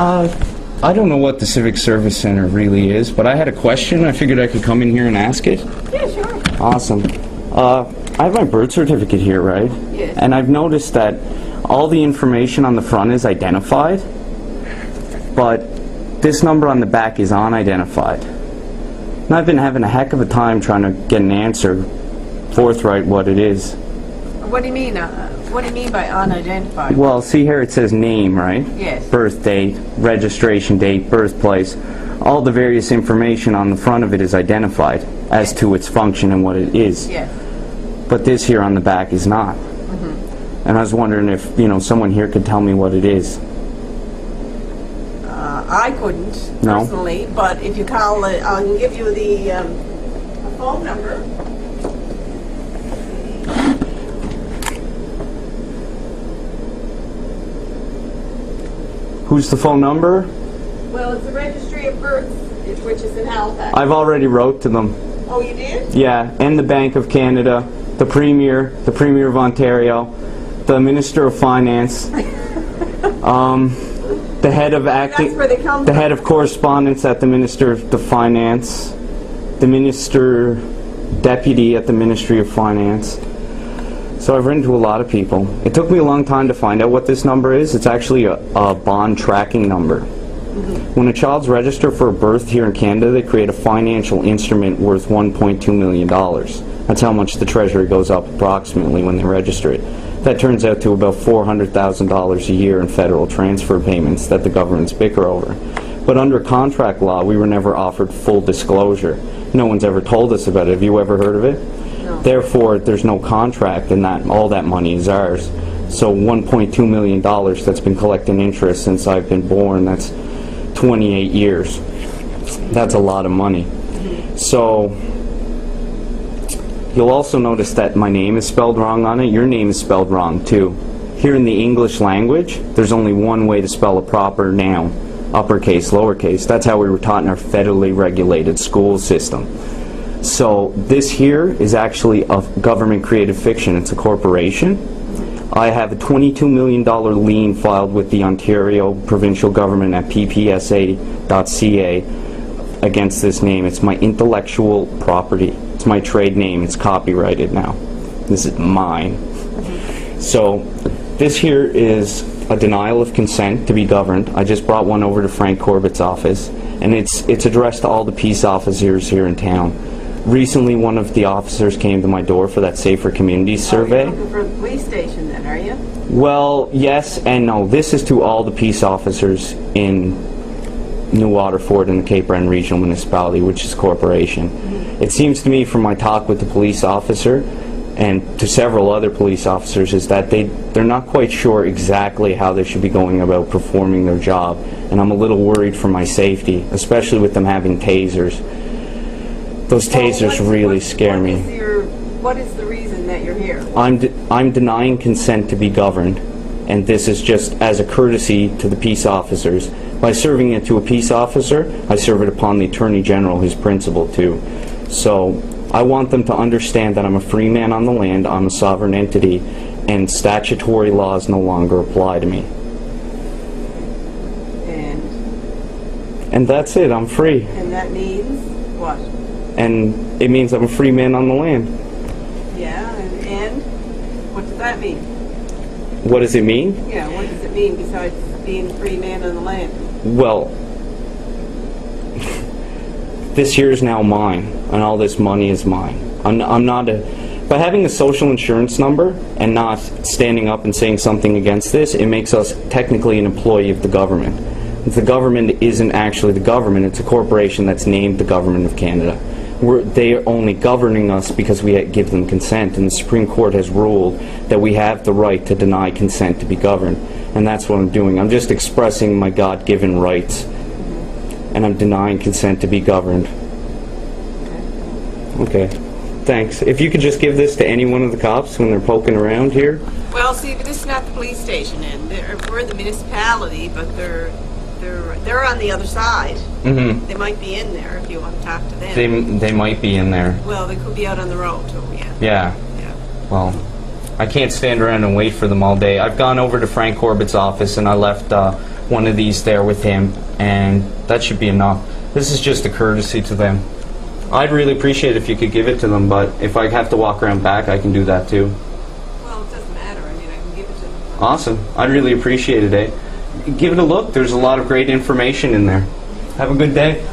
I don't know what the Civic Service Center really is, but I had a question. I figured I could come in here and ask it. Yeah, sure. Awesome. I have my birth certificate here, right? Yes. And I've noticed that all the information on the front is identified, but this number on the back is unidentified. And I've been having a heck of a time trying to get an answer, forthright what it is. What do you mean? What do you mean by unidentified? Well, see here it says name, right? Yes. Birth date, registration date, birthplace. All the various information on the front of it is identified as to its function and what it is. Yes. But this here on the back is not. And I was wondering if, someone here could tell me what it is. I couldn't, No? personally, but if you call it, I can give you the phone number. Who's the phone number? Well, it's the Registry of Births, which is in Halifax. I've already wrote to them. Oh, you did? Yeah, and the Bank of Canada, the Premier of Ontario, the Minister of Finance, the head of acting, That's where they come the from. head of correspondence at the Minister of the Finance, the Minister Deputy at the Ministry of Finance. So I've written to a lot of people. It took me a long time to find out what this number is. It's actually a bond tracking number. When a child's registered for a birth here in Canada, they create a financial instrument worth $1.2 million. That's how much the Treasury goes up approximately when they register it. That turns out to about $400,000 a year in federal transfer payments that the governments bicker over. But under contract law, we were never offered full disclosure. No one's ever told us about it. Have you ever heard of it? No. Therefore, there's no contract, and that all that money is ours. So $1.2 million that's been collecting interest since I've been born, that's 28 years. That's a lot of money. So you'll also notice that my name is spelled wrong on it. Your name is spelled wrong too. Here in the English language, there's only one way to spell a proper noun, uppercase, lowercase. That's how we were taught in our federally regulated school system. So this here is actually a government created fiction. It's a corporation. I have a $22 million lien filed with the Ontario provincial government at ppsa.ca against this name. It's my intellectual property. It's my trade name. It's copyrighted now. This is mine. So this here is a denial of consent to be governed. I just brought one over to Frank Corbett's office, and it's addressed to all the peace officers here in town. Recently, one of the officers came to my door for that Safer Communities survey. You're looking for the police station then, are you? Well, yes and no. This is to all the peace officers in New Waterford and the Cape Breton Regional Municipality, which is a corporation. It seems to me from my talk with the police officer and to several other police officers is that they're not quite sure exactly how they should be going about performing their job. And I'm a little worried for my safety, especially with them having tasers. Those tasers really scare me. What is the reason that you're here? I'm denying consent to be governed, and this is just as a courtesy to the peace officers. By serving it to a peace officer, I serve it upon the Attorney General, his principal too. So I want them to understand that I'm a free man on the land, I'm a sovereign entity, and statutory laws no longer apply to me. And that's it, I'm free. And that means what? And it means I'm a free man on the land. Yeah, and what does that mean? What does it mean? Yeah, what does it mean besides being a free man on the land? Well, this here is now mine, and all this money is mine. I'm not by having a social insurance number and not standing up and saying something against this, it makes us technically an employee of the government. The government isn't actually the government, it's a corporation that's named the Government of Canada. They are only governing us because we give them consent, and the Supreme Court has ruled that we have the right to deny consent to be governed, and that's what I'm doing. I'm just expressing my God-given rights, and I'm denying consent to be governed. Okay, thanks. If you could just give this to any one of the cops when they're poking around here. Well, see, but this is not the police station, and we're the municipality, but they're on the other side. Mm-hmm. They might be in there if you want to talk to them. They might be in there. Well, they could be out on the road too, yeah. Yeah. Well, I can't stand around and wait for them all day. I've gone over to Frank Corbett's office and I left one of these there with him, and that should be enough. This is just a courtesy to them. I'd really appreciate it if you could give it to them, but if I have to walk around back, I can do that too. Well, it doesn't matter. I mean, I can give it to them. Awesome. I'd really appreciate it, eh? Give it a look. There's a lot of great information in there. Have a good day.